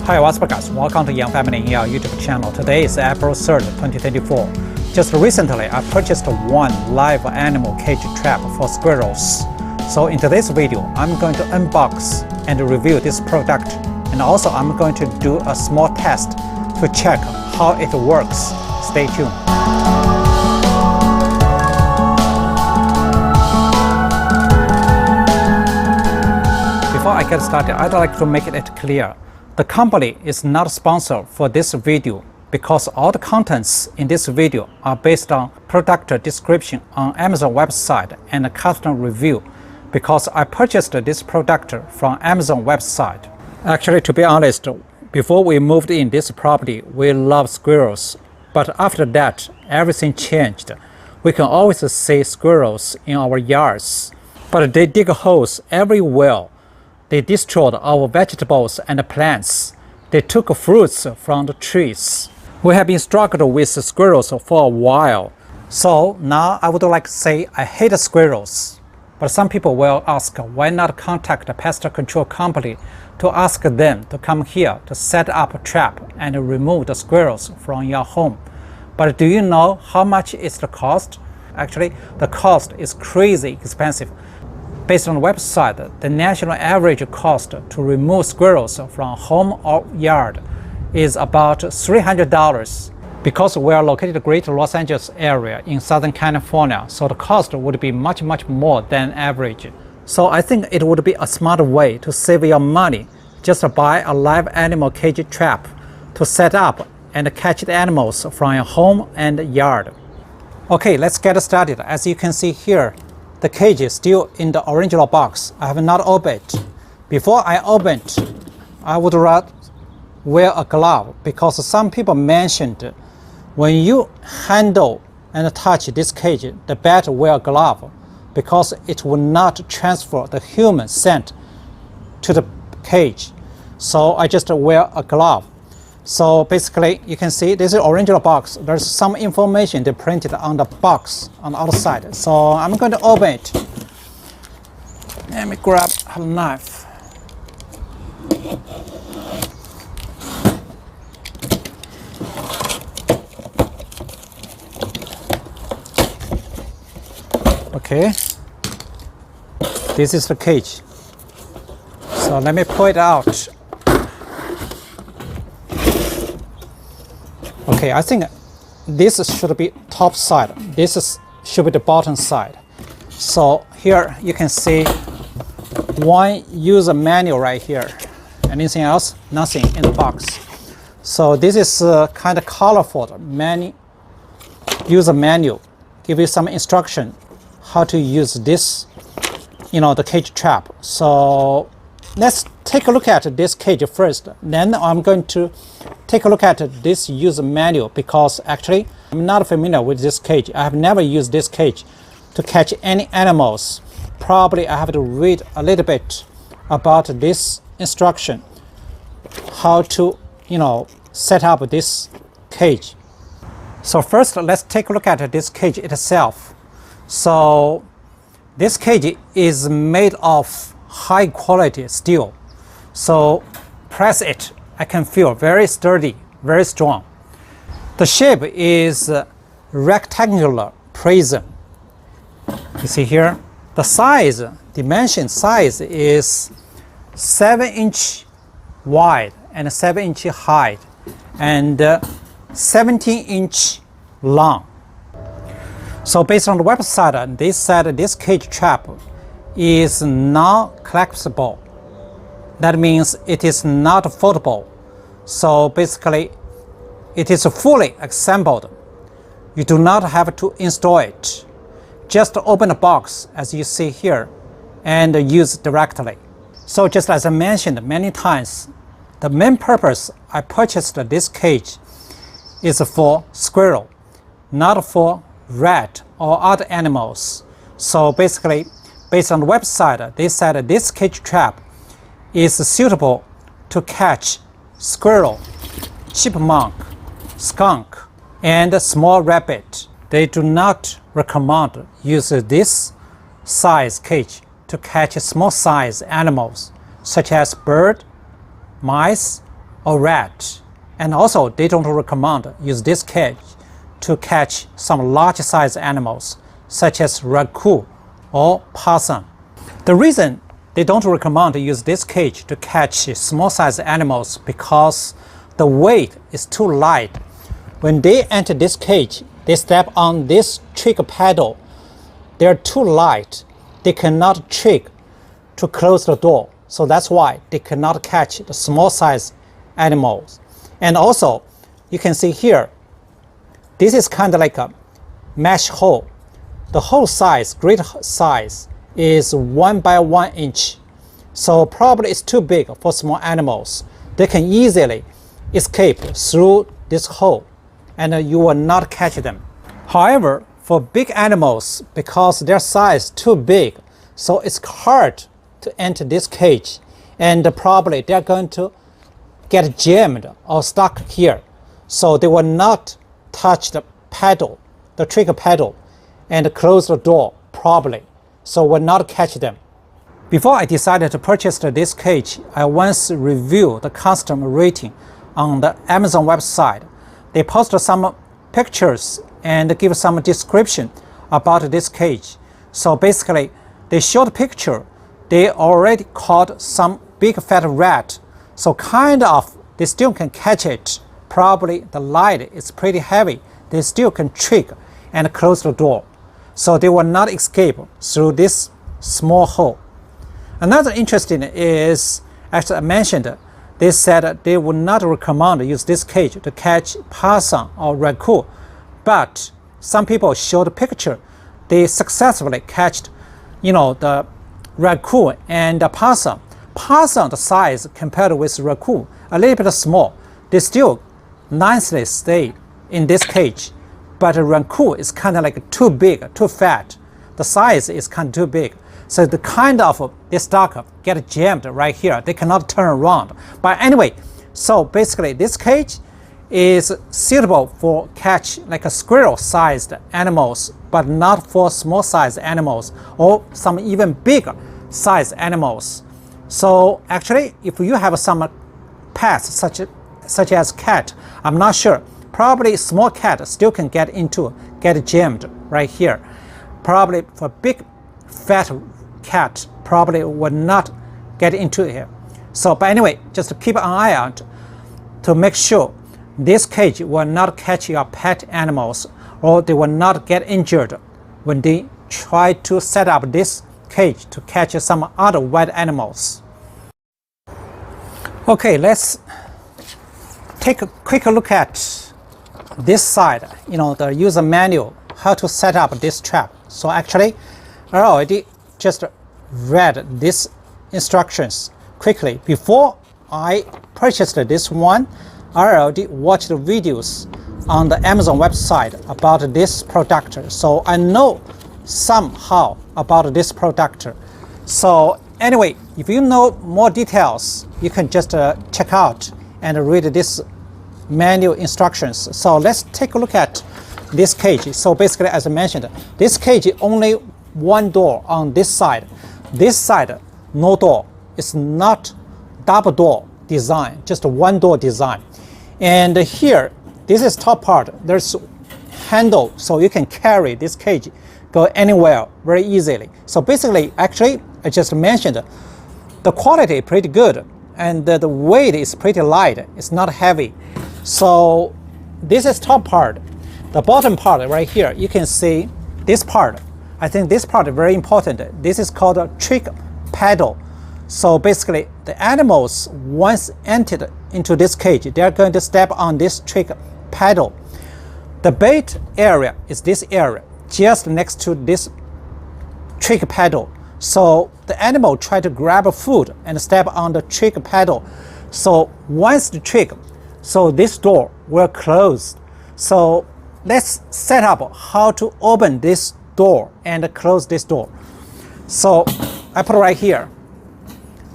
Hi, what's up guys? Welcome to Young Family in our YouTube channel. Today is April 3rd, 2024. Just recently, I purchased one live animal cage trap for squirrels. So in today's video, I'm going to unbox and review this product. And also I'm going to do a small test to check how it works. Stay tuned. Before I get started, I'd like to make it clear. The company is not sponsored for this video because all the contents in this video are based on product description on Amazon website and a customer review because I purchased this product from Amazon website. Actually, to be honest, before we moved in this property, we love squirrels. But after that, everything changed. We can always see squirrels in our yards, but they dig holes everywhere. They destroyed our vegetables and plants. They took fruits from the trees. We have been struggling with squirrels for a while. So now I would like to say I hate squirrels. But some people will ask, why not contact a pest control company to ask them to come here to set up a trap and remove the squirrels from your home? But do you know how much is the cost? Actually, the cost is crazy expensive. Based on the website, the national average cost to remove squirrels from home or yard is about $300. Because we are located in the Greater Los Angeles area in Southern California, so the cost would be much more than average. So I think it would be a smart way to save your money. Just buy a live animal cage trap to set up and catch the animals from your home and yard. Okay, let's get started. As you can see here, the cage is still in the original box. I have not opened it. Before I open it, I would rather wear a glove because some people mentioned when you handle and touch this cage, the better wear a glove because it will not transfer the human scent to the cage. So I just wear a glove. So basically, you can see this is original box. There's some information they printed on the box on the outside. So I'm going to open it. Let me grab a knife. Okay. This is the cage. So let me pull it out. Okay, I think this should be top side. Should be the bottom side. So here you can see one user manual right here. Anything else? Nothing in the box. So this is kind of colorful user manual. Give you some instruction how to use this, the cage trap. So let's take a look at this cage first. Then I'm going to take a look at this user manual because actually I'm not familiar with this cage. I have never used this cage to catch any animals. Probably I have to read a little bit about this instruction, how to, set up this cage. So first, let's take a look at this cage itself. So this cage is made of high quality steel. So press it, I can feel very sturdy, very strong. The shape is rectangular prism. You see here, the dimension size is 7-inch wide and 7-inch high and 17-inch long. So based on the website, they said this cage trap is non-collapsible. That means it is not foldable. So basically, it is fully assembled. You do not have to install it. Just open the box as you see here and use directly. So just as I mentioned many times, the main purpose I purchased this cage is for squirrel, not for rat or other animals. So basically, based on the website, they said this cage trap is suitable to catch squirrel, chipmunk, skunk, and small rabbit. They do not recommend use this size cage to catch small size animals such as bird, mice, or rat. And also, they don't recommend use this cage to catch some large size animals, such as raccoon or opossum. The reason they don't recommend use this cage to catch small size animals because the weight is too light. When they enter this cage, they step on this trigger pedal. They're too light. They cannot trigger to close the door. So that's why they cannot catch the small size animals. And also, you can see here, this is kind of like a mesh hole. The hole size, grid size, is 1 by 1 inch. So probably it's too big for small animals. They can easily escape through this hole and you will not catch them. However, for big animals, because their size too big, so it's hard to enter this cage, and probably they're going to get jammed or stuck here. So they will not touch the pedal, the trigger pedal, and close the door probably. So will not catch them. Before I decided to purchase this cage, I once reviewed the customer rating on the Amazon website. They posted some pictures and give some description about this cage. So basically, they showed a picture. They already caught some big fat rat. So kind of, they still can catch it. Probably the light is pretty heavy. They still can trigger and close the door. So they will not escape through this small hole. Another interesting is, as I mentioned, they said they would not recommend use this cage to catch opossum or raccoon. But some people showed a picture. They successfully catched, the raccoon and opossum. Opossum, the size compared with raccoon, a little bit small. They still nicely stay in this cage. But a raccoon is kind of like too big, too fat. The size is kind of too big. So the kind of this duck get jammed right here. They cannot turn around. But anyway, so basically this cage is suitable for catch like a squirrel-sized animals, but not for small-sized animals or some even bigger size animals. So actually, if you have some pets such as cat, I'm not sure. Probably small cat still can get jammed right here. Probably for big fat cat probably would not get into here. So but anyway, just to keep an eye out to make sure this cage will not catch your pet animals or they will not get injured when they try to set up this cage to catch some other wild animals. Okay, let's take a quick look at this side, the user manual, how to set up this trap. So actually, I already just read these instructions quickly. Before I purchased this one, I already watched the videos on the Amazon website about this product. So I know somehow about this product. So anyway, if you know more details, you can just check out and read this manual instructions. So let's take a look at this cage. So basically, as I mentioned, this cage only one door on this side. This side, no door. It's not double door design, just one door design. And here, this is top part. There's handle, so you can carry this cage, go anywhere very easily. So basically, actually, I just mentioned, the quality is pretty good, and the weight is pretty light. It's not heavy. So this is top part. The bottom part right here, you can see this part. I think this part is very important. This is called a trigger pedal. So basically, the animals, once entered into this cage, they are going to step on this trigger pedal. The bait area is this area, just next to this trigger pedal. So the animal try to grab food and step on the trigger pedal. So once the trigger, so this door will close. So let's set up how to open this door and close this door. So I put it right here.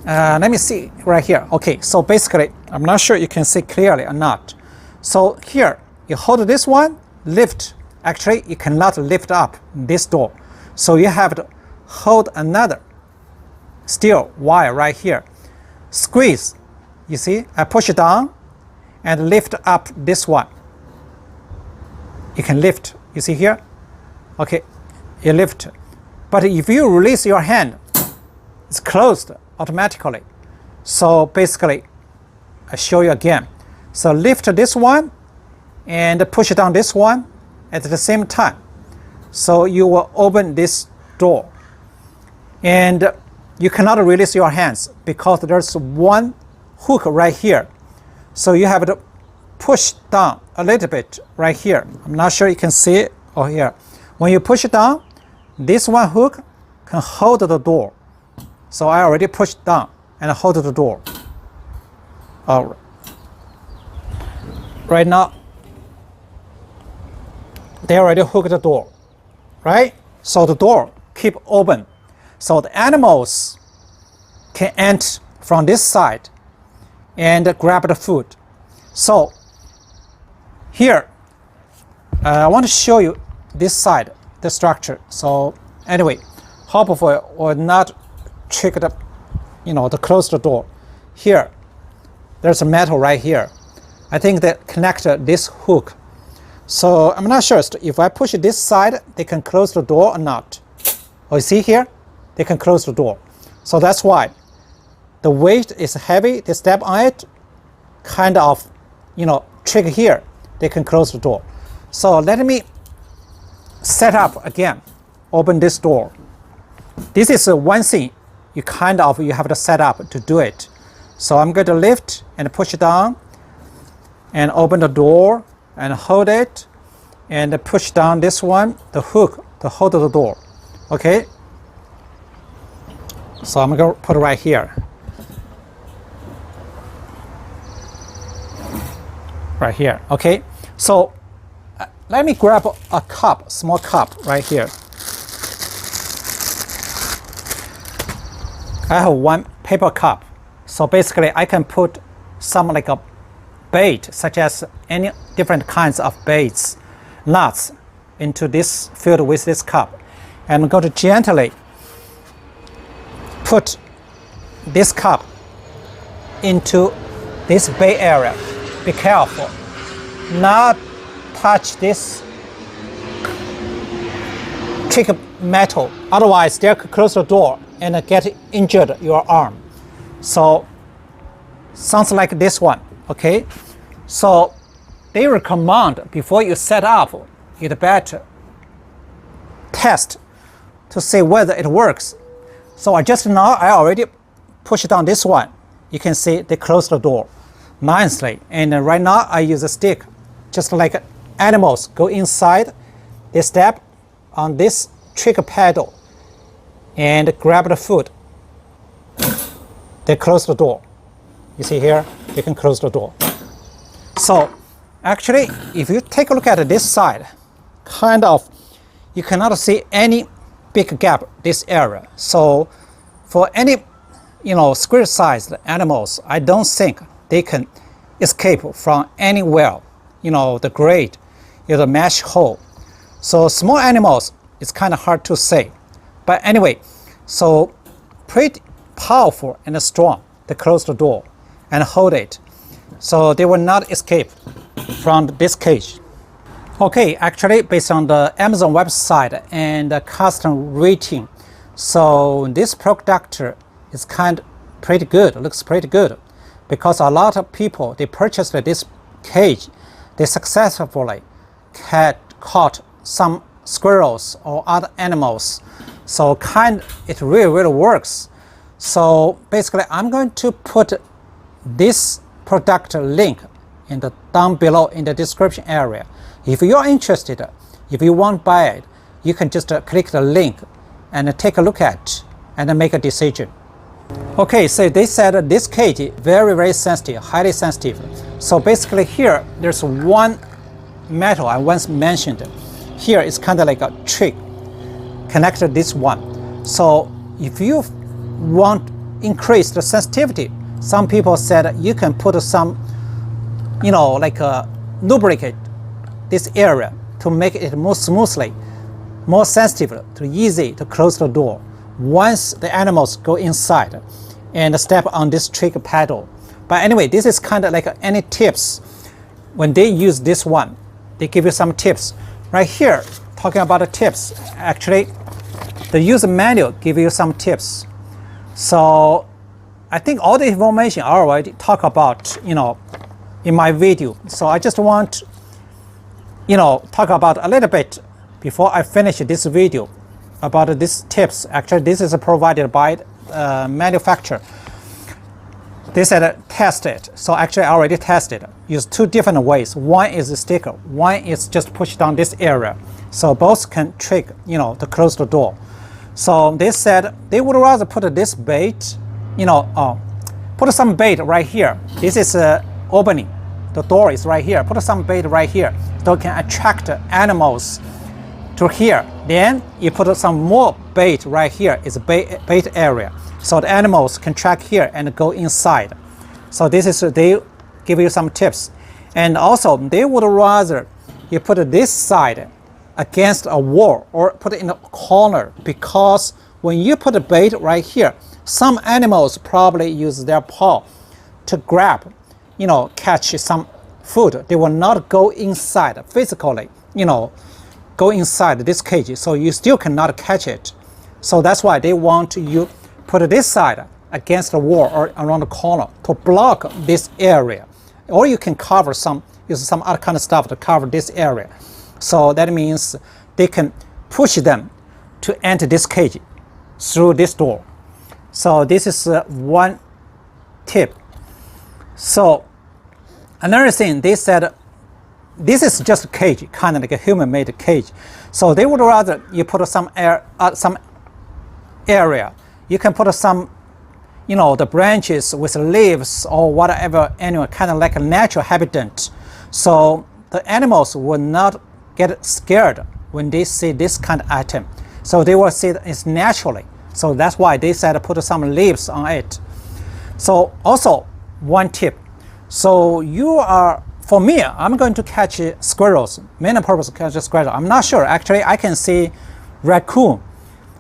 Let me see right here. Okay, so basically, I'm not sure you can see clearly or not. So here, you hold this one, lift. Actually, you cannot lift up this door. So you have to hold another steel wire right here. Squeeze. You see, I push it down and lift up this one. You can lift, you see here? Okay, you lift. But if you release your hand, it's closed automatically. So basically, I show you again. So lift this one and push down this one at the same time. So you will open this door. And you cannot release your hands because there's one hook right here. So you have to push down a little bit right here. I'm not sure you can see it or here. When you push it down, this one hook can hold the door. So I already pushed down and hold the door. All right. Right now, they already hooked the door, right? So the door keep open. So the animals can enter from this side and grab the food. So here, I want to show you this side, the structure. So anyway, hopefully will not trigger the, to close the door. Here, there's a metal right here. I think that connected this hook. So I'm not sure if I push this side, they can close the door or not. Oh, you see here? They can close the door. So that's why the weight is heavy. They step on it, kind of, trigger here. They can close the door. So let me set up again. Open this door. This is one thing you have to set up to do it. So I'm going to lift and push it down and open the door and hold it and push down this one, the hook to hold the door. Okay? So I'm going to put it right here. Right here. Okay? So let me grab a cup, small cup right here. I have one paper cup. So basically I can put some like a bait, such as any different kinds of baits, nuts, into this filled with this cup. And I'm going to gently put this cup into this bait area. Be careful. Not touch this trick metal. Otherwise, they could close the door and get injured your arm. So, sounds like this one. Okay, so they recommend before you set up, you'd better test to see whether it works. So I already pushed down this one. You can see they closed the door nicely. And right now I use a stick, just like animals go inside. They step on this trigger pedal and grab the food. They close the door. You see here, you can close the door. So actually, if you take a look at this side, you cannot see any big gap this area. So for any, squirrel-sized animals, I don't think they can escape from anywhere, the grate, the mesh hole. So small animals, it's kind of hard to say. But anyway, so pretty powerful and strong. They close the door and hold it, so they will not escape from this cage. Okay, actually based on the Amazon website and the custom rating, so this product is pretty good, looks pretty good, because a lot of people, they purchased this cage, they successfully caught some squirrels or other animals. So it really works. So basically I'm going to put this product link down below in the description area. If you're interested, if you want to buy it, you can just click the link and take a look at it and make a decision. Okay, so they said this cage is very sensitive, highly sensitive. So basically here, there's one metal I once mentioned. Here it's kind of like a trick connected this one. So if you want increase the sensitivity, some people said you can put some, like lubricate this area to make it more smoothly, more sensitive, to easy to close the door once the animals go inside and step on this trigger pedal. But anyway, this is kind of like any tips. when they use this one, they give you some tips. Right here, talking about the tips, actually, the user manual give you some tips. So I think all the information I already talk about, in my video. So I just want, talk about a little bit before I finish this video about these tips. Actually, this is provided by manufacturer. They said test it. So actually I already tested. Use two different ways. One is a sticker. One is just push down this area. So both can trick, to close the door. So they said they would rather put this bait, put some bait right here. This is opening. The door is right here. Put some bait right here. So it can attract animals to here. Then you put some more bait right here. It's a bait area. So the animals can track here and go inside. So this is, they give you some tips. And also they would rather you put this side against a wall or put it in a corner, because when you put a bait right here, some animals probably use their paw to grab, catch some food. They will not go inside physically, go inside this cage, so you still cannot catch it. So that's why they want you put this side against the wall or around the corner to block this area. Or you can cover use some other kind of stuff to cover this area. So that means they can push them to enter this cage through this door. So this is one tip. So another thing, they said this is just a cage, kind of like a human-made cage. So they would rather you put some area. You can put some, the branches with leaves or whatever, anyway, kind of like a natural habitat. So the animals will not get scared when they see this kind of item. So they will see it's naturally. So that's why they said put some leaves on it. So also one tip. So for me, I'm going to catch squirrels, main purpose catch squirrels. I'm not sure. Actually, I can see raccoon,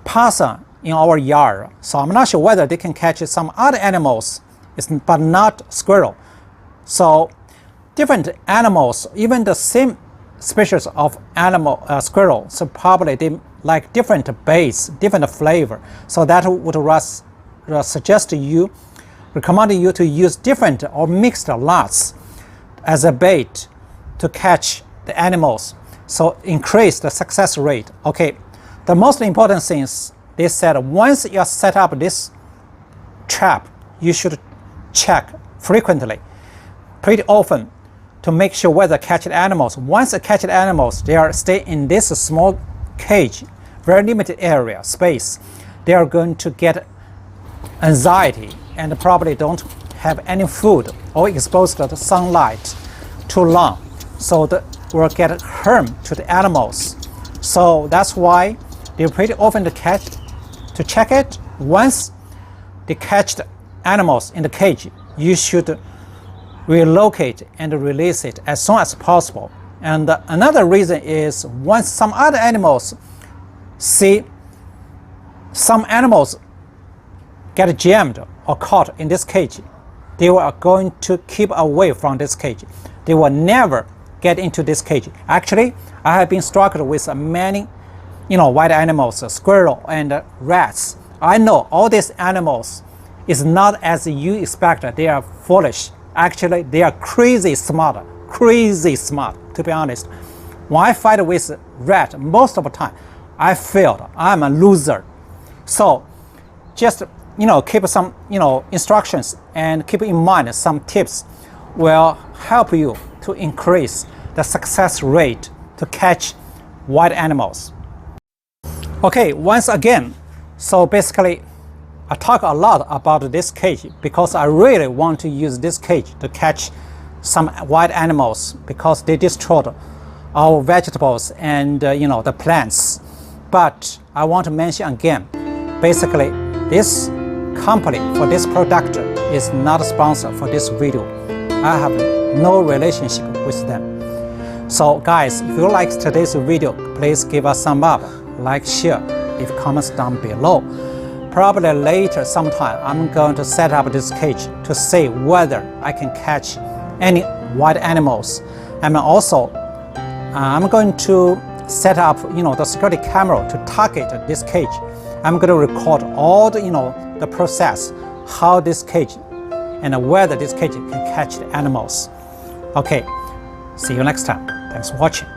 opossum in our yard. So I'm not sure whether they can catch some other animals, but not squirrel. So different animals, even the same species of animal, squirrel, so probably they like different baits, different flavor. So that would recommend you to use different or mixed lots as a bait to catch the animals. So increase the success rate. Okay, the most important things, they said once you set up this trap, you should check frequently, pretty often, to make sure whether catched animals. Once the catched animals, they are stay in this small cage, very limited area, space, they are going to get anxiety and probably don't have any food or exposed to the sunlight too long. So that will get harm to the animals. So that's why they pretty often to check it. Once they catch the animals in the cage, you should relocate and release it as soon as possible. And another reason is once some other animals see some animals get jammed or caught in this cage, they are going to keep away from this cage. They will never get into this cage. Actually, I have been struggled with many, wild animals, squirrel and rats. I know all these animals is not as you expect. They are foolish. Actually, they are crazy smart, to be honest. When I fight with rat, most of the time, I failed. I'm a loser. So just, keep some, instructions and keep in mind some tips will help you to increase the success rate to catch wild animals. Okay, once again, so basically, I talk a lot about this cage because I really want to use this cage to catch some wild animals because they destroyed our vegetables and the plants. But I want to mention again, basically this company for this product is not a sponsor for this video. I have no relationship with them. So guys, if you like today's video, please give us some up, like, share, leave comments down below. Probably later sometime I'm going to set up this cage to see whether I can catch any wild animals And also, I'm going to set up, the security camera to target this cage. I'm going to record all the, the process, how this cage and whether this cage can catch the animals. Okay, see you next time. Thanks for watching.